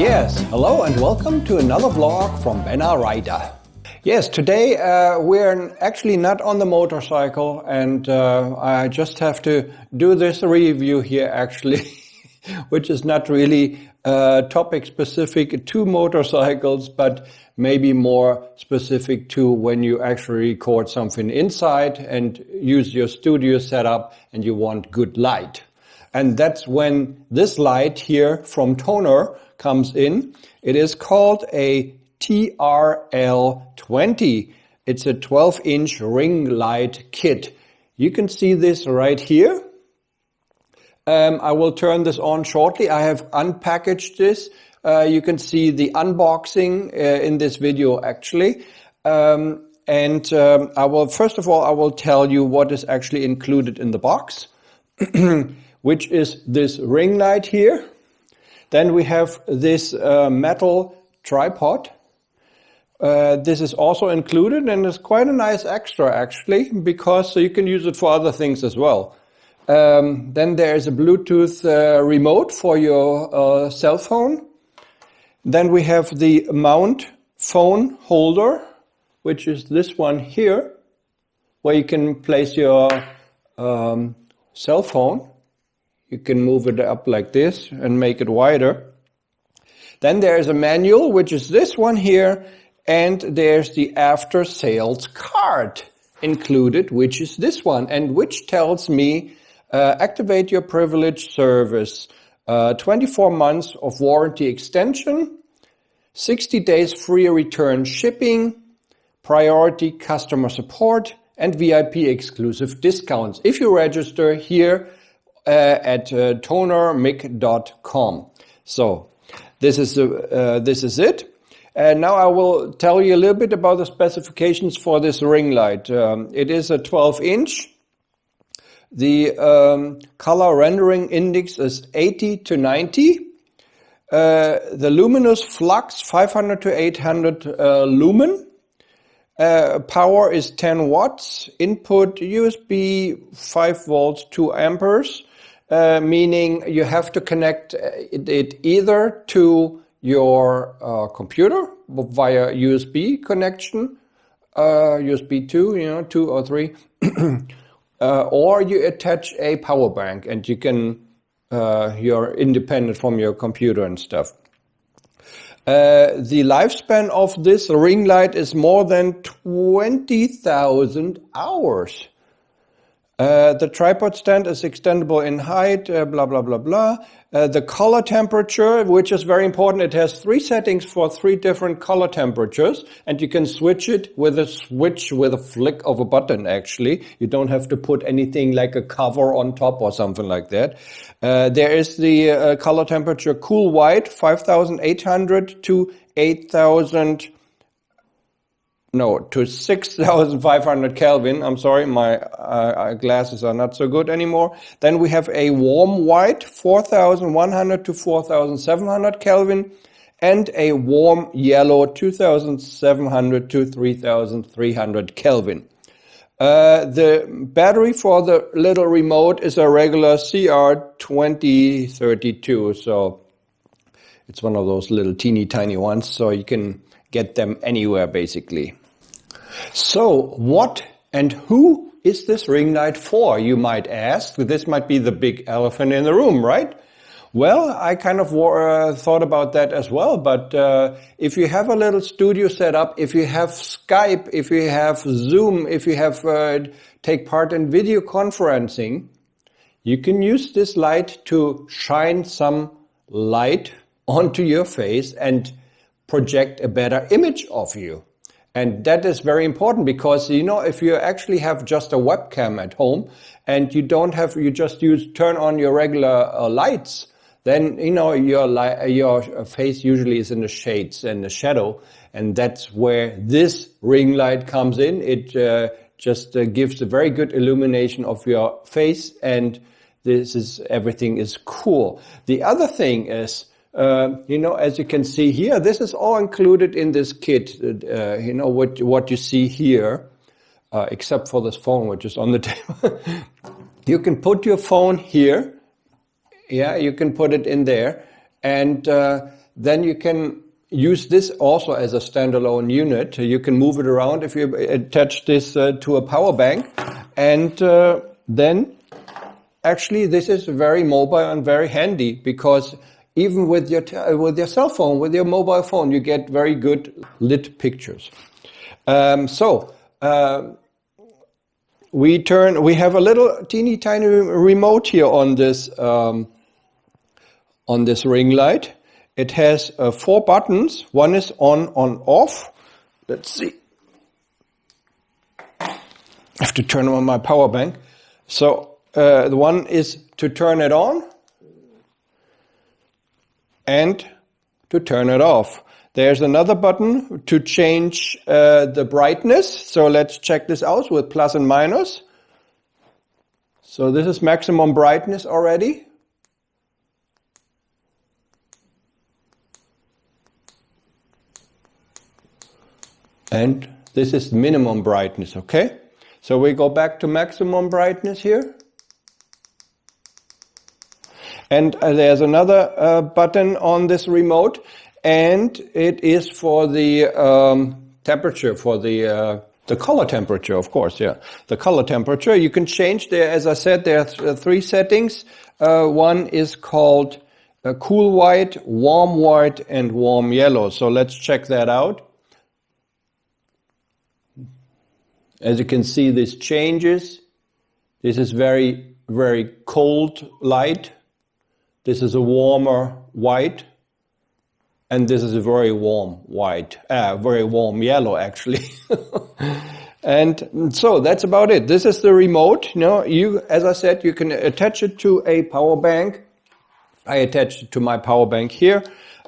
Yes, hello and welcome to another vlog from Benna Rider. Yes, today we're actually not on the motorcycle, and I just have to do this review here actually, which is not really topic specific to motorcycles, but maybe more specific to when you actually record something inside and use your studio setup and you want good light. And that's when this light here from Tonor comes in. It is called a TRL-20. It's a 12-inch ring light kit. You can see this right here. I will turn this on shortly. I have unpackaged this. You can see the unboxing in this video actually. I will, first of all, I will tell you what is actually included in the box, which is this ring light here. Then we have this metal tripod. This is also included, and it's quite a nice extra actually, because you can use it for other things as well. Then there is a Bluetooth remote for your cell phone. Then we have the mount phone holder, which is this one here, where you can place your cell phone. You can move it up like this and make it wider. Then there's a manual, which is this one here, and there's the after sales card included, which is this one, and which tells me activate your privilege service, 24 months of warranty extension, 60 days free return shipping, priority customer support, and VIP exclusive discounts if you register here at tonormic.com. So this is it. And now I will tell you a little bit about the specifications for this ring light. It is a 12-inch. The color rendering index is 80 to 90. The luminous flux 500 to 800 lumen. Power is 10 watts. Input USB 5 volts 2 amperes. Meaning you have to connect it either to your computer via USB connection, USB 2, 2 or 3, or you attach a power bank and you can, you're independent from your computer and stuff. The lifespan of this ring light is more than 20,000 hours. The tripod stand is extendable in height, blah, blah, blah, blah. The color temperature, which is very important, it has 3 settings for 3 different color temperatures, and you can switch it with a switch with a flick of a button, actually. You don't have to put anything like a cover on top or something like that. There is the color temperature cool white, 5,800 to 6,500 Kelvin. I'm sorry, my glasses are not so good anymore. Then we have a warm white, 4,100 to 4,700 Kelvin, and a warm yellow, 2,700 to 3,300 Kelvin. The battery for the little remote is a regular CR2032, so it's one of those little teeny tiny ones, so you can get them anywhere basically. So what and who is this ring light for, you might ask? This might be the big elephant in the room, right? Well, I kind of thought about that as well, but if you have a little studio set up, if you have Skype, if you have Zoom, if you have take part in video conferencing, you can use this light to shine some light onto your face and project a better image of you. And that is very important because, if you actually have just a webcam at home and you just turn on your regular lights, then, your face usually is in the shades and the shadow. And that's where this ring light comes in. It just gives a very good illumination of your face, and everything is cool. The other thing is, as you can see here, this is all included in this kit. What you see here, except for this phone, which is on the table. You can put your phone here. Yeah, you can put it in there. And then you can use this also as a standalone unit. You can move it around if you attach this to a power bank. And then actually this is very mobile and very handy, because even with your cell phone, with your mobile phone, you get very good lit pictures. We have a little teeny tiny remote here on this ring light. It has 4 buttons. One is on off. Let's see. I have to turn on my power bank. So the one is to turn it on and to turn it off. There's another button to change the brightness. So let's check this out with plus and minus. So this is maximum brightness already. And this is minimum brightness, okay? So we go back to maximum brightness here. And there's another button on this remote, and it is for the temperature, for the color temperature, of course, yeah. The color temperature, you can change there, as I said, there are 3 settings. One is called cool white, warm white, and warm yellow. So let's check that out. As you can see, this changes. This is very, very cold light. This is a warmer white. And this is a very warm white, very warm yellow actually. And so that's about it. This is the remote. You know, as I said, you can attach it to a power bank. I attached it to my power bank here.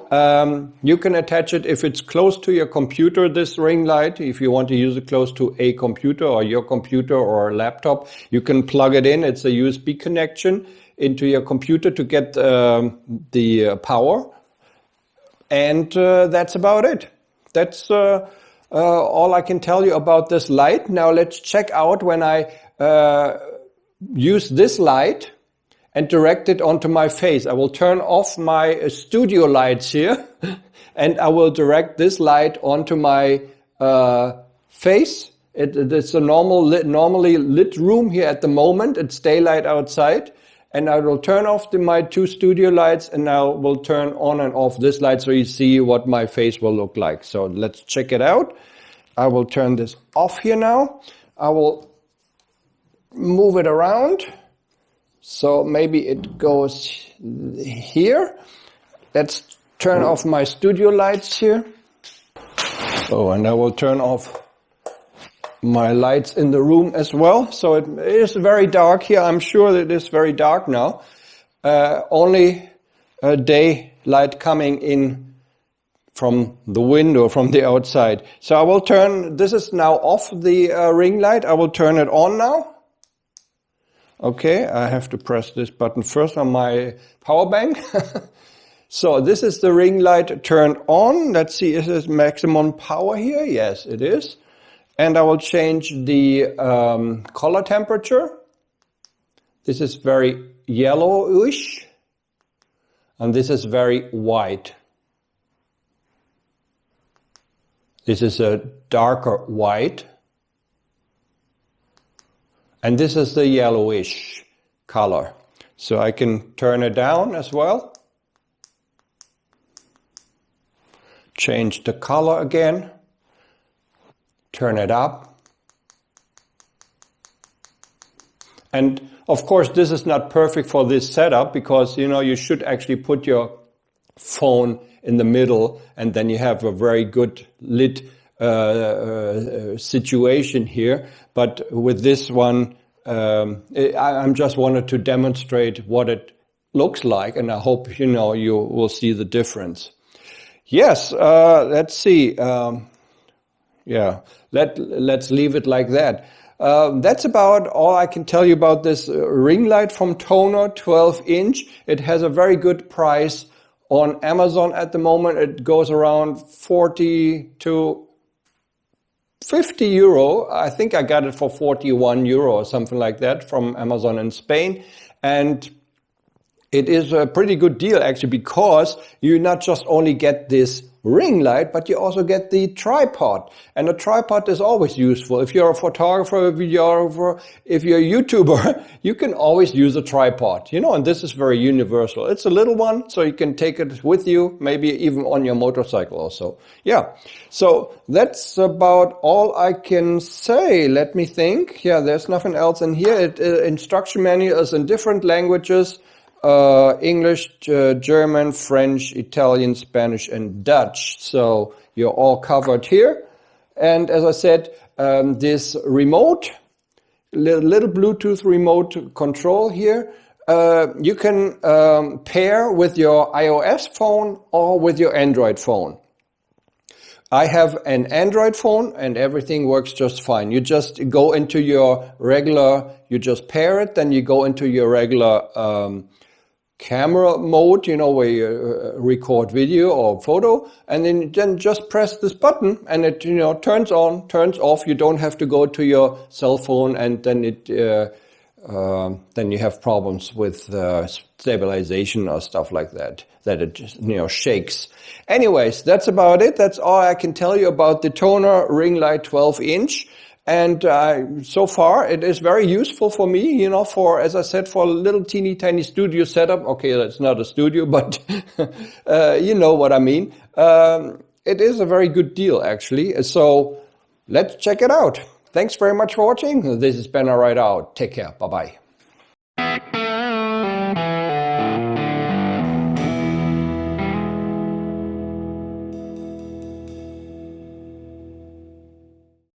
You can attach it if it's close to your computer, this ring light. If you want to use it close to a computer or your computer or a laptop, you can plug it in. It's a USB connection into your computer to get the power. And that's about it. That's all I can tell you about this light. Now let's check out when I use this light and direct it onto my face. I will turn off my studio lights here and I will direct this light onto my face. It's a normally lit room here at the moment. It's daylight outside. And I will turn off my 2 studio lights, and I will turn on and off this light so you see what my face will look like. So let's check it out. I will turn this off here now. I will move it around. So maybe it goes here. Let's turn off my studio lights here. Oh, and I will turn off my lights in the room as well. So it is very dark here. I'm sure that it is very dark now. Only daylight coming in from the window, from the outside. So I will turn, this is now off the ring light. I will turn it on now. Okay, I have to press this button first on my power bank. So this is the ring light turned on. Let's see, is this maximum power here? Yes, it is. And I will change the color temperature. This is very yellowish. And this is very white. This is a darker white. And this is the yellowish color. So I can turn it down as well. Change the color again. Turn it up. And of course, this is not perfect for this setup because, you know, you should actually put your phone in the middle and then you have a very good lit situation here. But with this one, I just wanted to demonstrate what it looks like, and I hope, you know, you will see the difference. Yes, let's see. Yeah, let's leave it like that. That's about all I can tell you about this ring light from Tonor, 12-inch. It has a very good price on Amazon at the moment. It goes around 40 to 50 euro. I think I got it for 41 euro or something like that from Amazon in Spain. And it is a pretty good deal actually, because you not just only get this ring light, but you also get the tripod. And a tripod is always useful. If you're a photographer, a videographer, if you're a YouTuber, you can always use a tripod, you know, and this is very universal. It's a little one, so you can take it with you, maybe even on your motorcycle also. Yeah, so that's about all I can say. Let me think. Yeah, there's nothing else in here. Instruction manual is in different languages. English, German, French, Italian, Spanish, and Dutch. So you're all covered here. And as I said, this remote, little Bluetooth remote control here, you can pair with your iOS phone or with your Android phone. I have an Android phone and everything works just fine. You just go into your regular, you just pair it, then you go into your regular camera mode, you know, where you record video or photo, and then just press this button and it, you know, turns on, turns off. You don't have to go to your cell phone and then then you have problems with stabilization or stuff like that it just, you know, shakes. Anyways, that's about it. That's all I can tell you about the Tonor ring light 12-inch. And so far, it is very useful for me, you know, for, as I said, for a little teeny tiny studio setup. Okay, that's not a studio, but you know what I mean. It is a very good deal, actually. So let's check it out. Thanks very much for watching. This is Ben Right Out. Take care. Bye-bye.